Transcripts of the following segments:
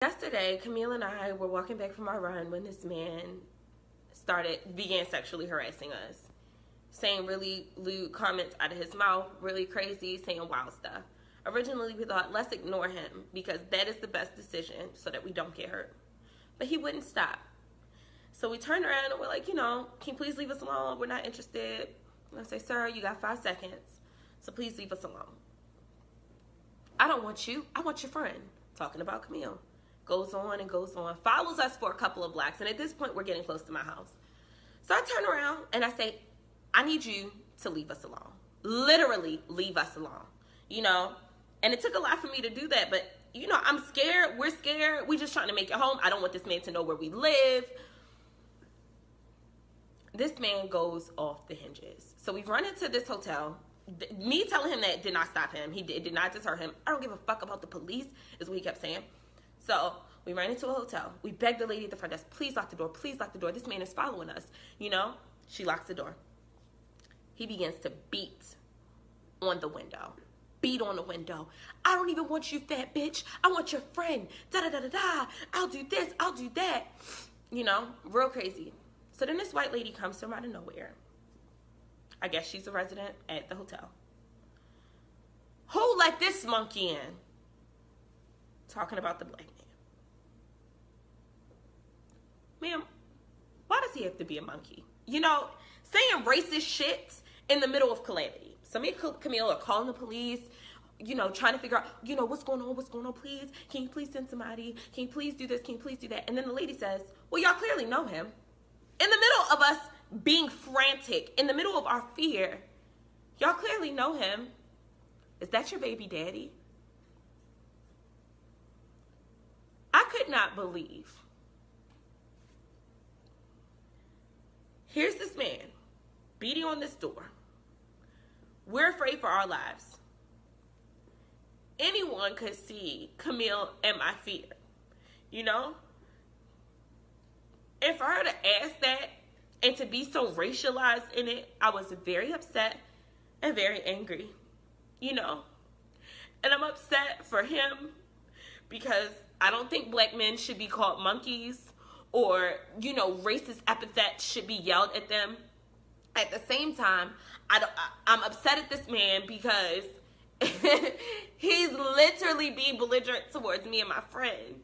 Yesterday, Camille and I were walking back from our run when this man began sexually harassing us, saying really lewd comments out of his mouth, really crazy, saying wild stuff. Originally, we thought, let's ignore him because that is the best decision so that we don't get hurt. But he wouldn't stop. So we turned around and we're like, can you please leave us alone? We're not interested. And I say, sir, you got 5 seconds, so please leave us alone. I don't want you. I want your friend. Talking about Camille. Goes on and goes on. Follows us for a couple of blocks. And at this point, we're getting close to my house. So I turn around and I say, I need you to leave us alone. Literally, leave us alone. And it took a lot for me to do that. But, I'm scared. We're scared. We're just trying to make it home. I don't want this man to know where we live. This man goes off the hinges. So we run into this hotel. Me telling him that did not stop him. It did not deter him. I don't give a fuck about the police, is what he kept saying. So we ran into a hotel. We begged the lady at the front desk, please lock the door. Please lock the door. This man is following us. She locks the door. He begins to beat on the window. Beat on the window. I don't even want you, fat bitch. I want your friend. Da-da-da-da-da. I'll do this. I'll do that. Real crazy. So then this white lady comes from out of nowhere. I guess she's a resident at the hotel. Who let this monkey in? Talking about the black man. Ma'am, why does he have to be a monkey? Saying racist shit in the middle of calamity. So me and Camille are calling the police, trying to figure out, what's going on, please. Can you please send somebody? Can you please do this? Can you please do that? And then the lady says, well, y'all clearly know him. In the middle of us being frantic, in the middle of our fear, y'all clearly know him. Is that your baby daddy? I could not believe. Here's this man beating on this door. We're afraid for our lives. Anyone could see Camille and my fear, And for her to ask that and to be so racialized in it, I was very upset and very angry, And I'm upset for him because I don't think black men should be called monkeys or, racist epithets should be yelled at them. At the same time, I'm upset at this man because he's literally being belligerent towards me and my friend,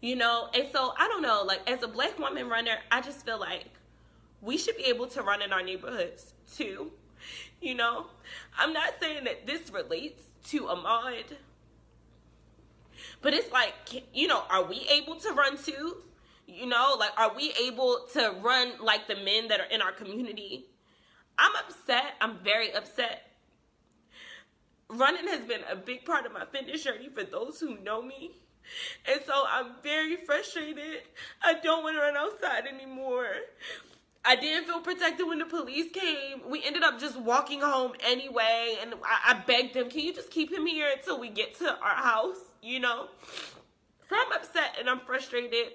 And so, I don't know, as a black woman runner, I just feel like we should be able to run in our neighborhoods too, I'm not saying that this relates to Ahmaud, but it's like, are we able to run too? Are we able to run like the men that are in our community? I'm upset. I'm very upset. Running has been a big part of my fitness journey for those who know me. And so I'm very frustrated. I don't want to run outside anymore. I didn't feel protected when the police came. We ended up just walking home anyway. And I begged them, can you just keep him here until we get to our house, So I'm upset and I'm frustrated.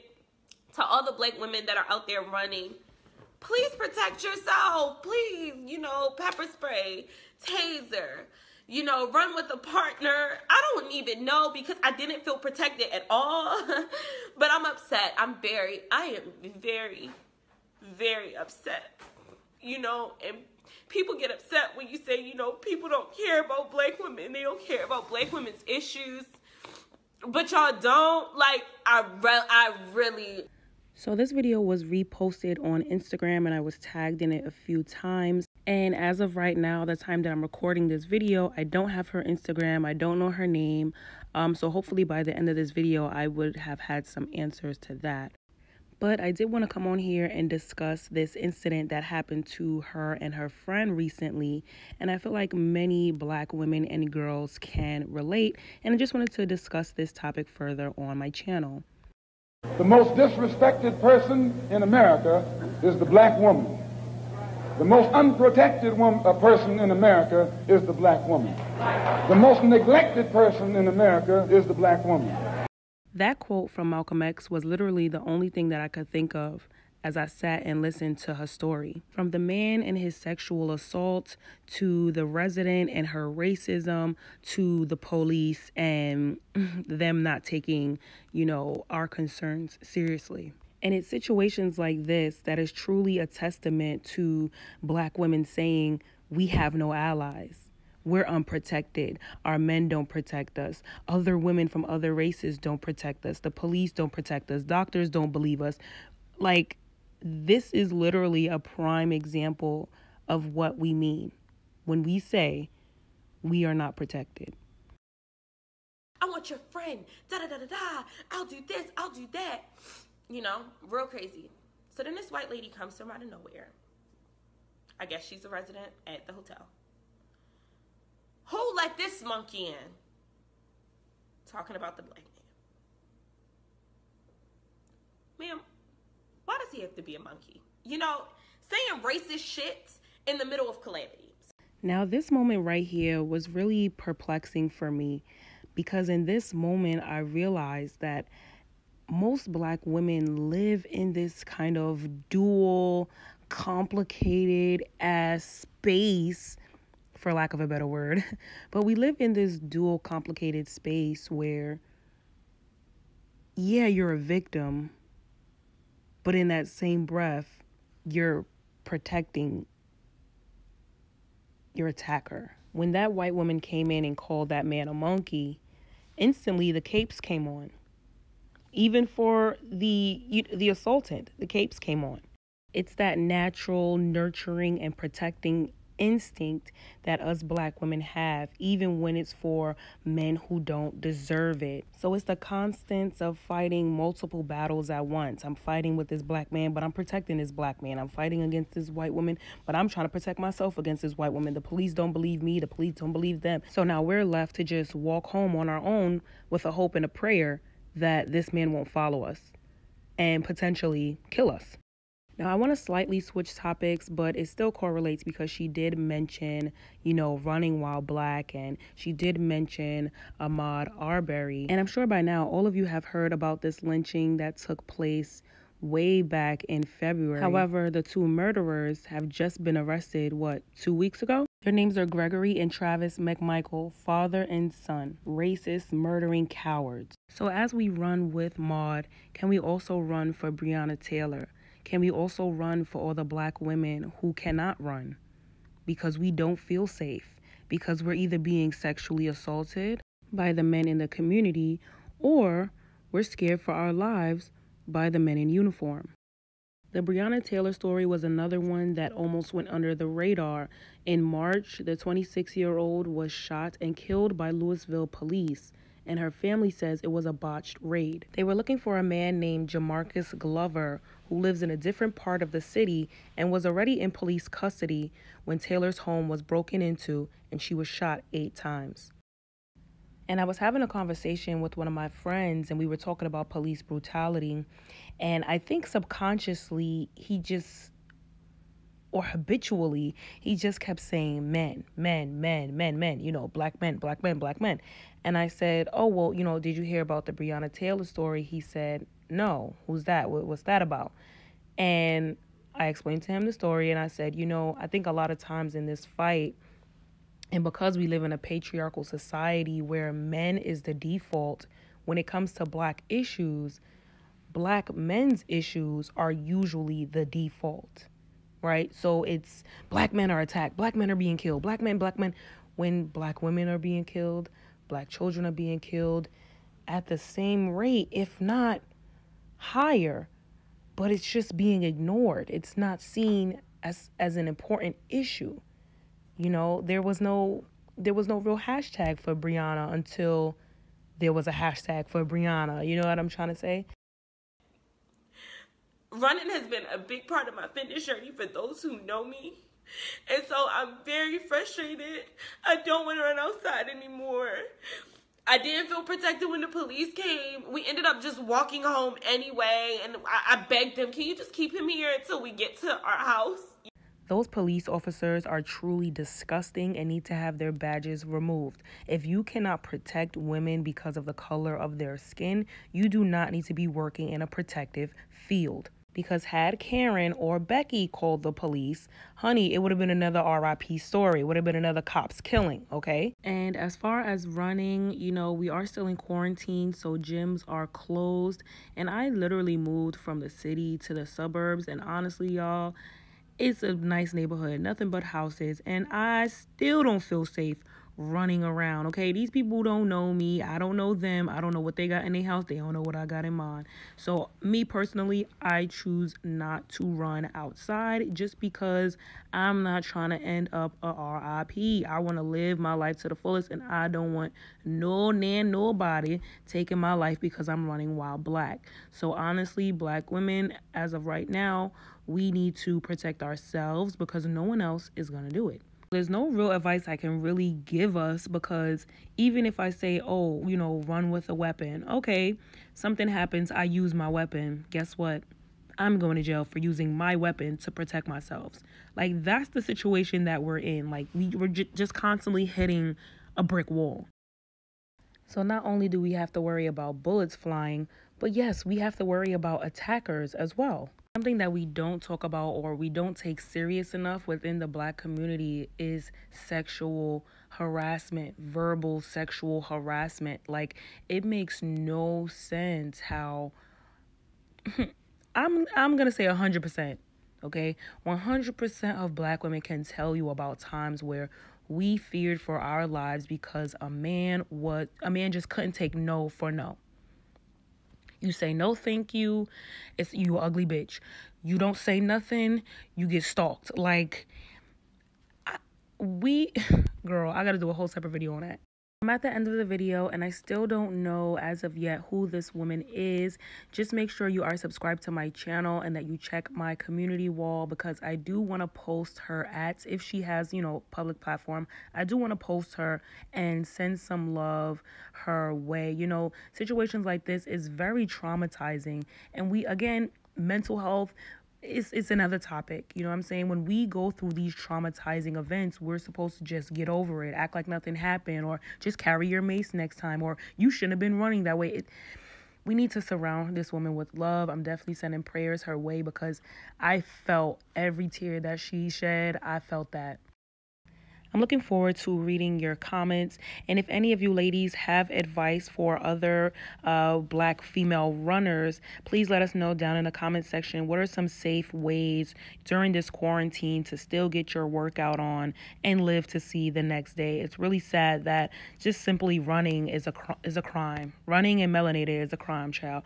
To all the black women that are out there running, please protect yourself. Please, pepper spray, taser, run with a partner. I don't even know because I didn't feel protected at all. But I'm upset. I am very, very upset. And people get upset when you say, people don't care about black women. They don't care about black women's issues. But y'all don't. I really... So this video was reposted on Instagram and I was tagged in it a few times. And as of right now, the time that I'm recording this video, I don't have her Instagram. I don't know her name. So hopefully by the end of this video, I would have had some answers to that. But I did want to come on here and discuss this incident that happened to her and her friend recently. And I feel like many black women and girls can relate. And I just wanted to discuss this topic further on my channel. The most disrespected person in America is the black woman. The most unprotected person in America is the black woman. The most neglected person in America is the black woman. That quote from Malcolm X was literally the only thing that I could think of as I sat and listened to her story. From the man and his sexual assault, to the resident and her racism, to the police and them not taking, our concerns seriously. And it's situations like this that is truly a testament to Black women saying, we have no allies. We're unprotected. Our men don't protect us. Other women from other races don't protect us. The police don't protect us. Doctors don't believe us. Like, this is literally a prime example of what we mean when we say we are not protected. I want your friend. Da da da da da. I'll do this. I'll do that. Real crazy. So then this white lady comes from out of nowhere. I guess she's a resident at the hotel. Who let this monkey in? Talking about the black man. Ma'am, why does he have to be a monkey? Saying racist shit in the middle of calamities. Now, this moment right here was really perplexing for me because in this moment, I realized that most Black women live in this kind of dual, complicated ass space, for lack of a better word. But we live in this dual, complicated space where, yeah, you're a victim, but in that same breath, you're protecting your attacker. When that white woman came in and called that man a monkey, instantly the capes came on. Even for the assaultant, the capes came on. It's that natural nurturing and protecting instinct that us Black women have, even when it's for men who don't deserve it. So it's the constants of fighting multiple battles at once. I'm fighting with this Black man, but I'm protecting this Black man. I'm fighting against this white woman, but I'm trying to protect myself against this white woman. The police don't believe me. The police don't believe them. So now we're left to just walk home on our own with a hope and a prayer that this man won't follow us and potentially kill us. Now, I want to slightly switch topics, but it still correlates because she did mention, running while Black, and she did mention Ahmaud Arbery. And I'm sure by now all of you have heard about this lynching that took place way back in February. However, the two murderers have just been arrested, 2 weeks ago? Their names are Gregory and Travis McMichael, father and son, racist, murdering cowards. So as we run with Maud, can we also run for Breonna Taylor? Can we also run for all the Black women who cannot run because we don't feel safe, because we're either being sexually assaulted by the men in the community or we're scared for our lives by the men in uniform? The Breonna Taylor story was another one that almost went under the radar. In March, the 26-year-old was shot and killed by Louisville police, and her family says it was a botched raid. They were looking for a man named Jamarcus Glover, who lives in a different part of the city and was already in police custody when Taylor's home was broken into and she was shot 8 times. And I was having a conversation with one of my friends, and we were talking about police brutality. And I think subconsciously, habitually, he just kept saying men, men, men, men, men, Black men, Black men, Black men. And I said, oh, well, did you hear about the Breonna Taylor story? He said, no, who's that? What's that about? And I explained to him the story, and I said, I think a lot of times in this fight, and because we live in a patriarchal society where men is the default, when it comes to Black issues, Black men's issues are usually the default, right? So it's Black men are attacked, Black men are being killed, Black men. When Black women are being killed, Black children are being killed at the same rate, if not higher, but it's just being ignored. It's not seen as an important issue. There was no real hashtag for Breonna until there was a hashtag for Breonna. You know what I'm trying to say? Running has been a big part of my fitness journey for those who know me. And so I'm very frustrated. I don't want to run outside anymore. I didn't feel protected when the police came. We ended up just walking home anyway. And I begged them, can you just keep him here until we get to our house? Those police officers are truly disgusting and need to have their badges removed. If you cannot protect women because of the color of their skin, you do not need to be working in a protective field. Because had Karen or Becky called the police, honey, it would have been another RIP story. It would have been another cops killing, okay? And as far as running, we are still in quarantine, so gyms are closed. And I literally moved from the city to the suburbs. And honestly, y'all, it's a nice neighborhood, nothing but houses. And I still don't feel safe running around, okay? These people don't know me. I don't know them. I don't know what they got in their house. They don't know what I got in mine. So, me personally, I choose not to run outside just because I'm not trying to end up a RIP. I want to live my life to the fullest, and I don't want nobody taking my life because I'm running while black. So, honestly, black women, as of right now, we need to protect ourselves because no one else is going to do it. There's no real advice I can really give us because even if I say, oh, run with a weapon, okay, something happens, I use my weapon. Guess what? I'm going to jail for using my weapon to protect myself. Like, that's the situation that we're in. Like, we're just constantly hitting a brick wall. So not only do we have to worry about bullets flying, but yes, we have to worry about attackers as well. Something that we don't talk about or we don't take serious enough within the black community is sexual harassment, verbal sexual harassment. Like, it makes no sense how I'm going to say 100%, okay? 100% of black women can tell you about times where we feared for our lives because a man just couldn't take no for no. You say no thank you, it's you ugly bitch. You don't say nothing, you get stalked. Like, girl, I gotta do a whole separate video on that. I'm at the end of the video and I still don't know as of yet who this woman is. Just make sure you are subscribed to my channel and that you check my community wall because I do want to post her ads if she has, public platform. I do want to post her and send some love her way. Situations like this is very traumatizing, and mental health, it's another topic. You know what I'm saying? When we go through these traumatizing events, we're supposed to just get over it, act like nothing happened, or just carry your mace next time, or you shouldn't have been running that way. We need to surround this woman with love. I'm definitely sending prayers her way because I felt every tear that she shed. I felt that. I'm looking forward to reading your comments. And if any of you ladies have advice for other black female runners, please let us know down in the comment section. What are some safe ways during this quarantine to still get your workout on and live to see the next day? It's really sad that just simply running is a crime. Running and melanated is a crime, child.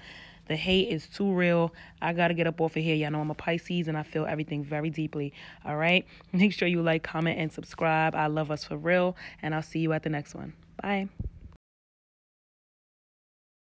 The hate is too real. I got to get up off of here. Y'all know I'm a Pisces and I feel everything very deeply. All right. Make sure you like, comment, and subscribe. I love us for real. And I'll see you at the next one. Bye.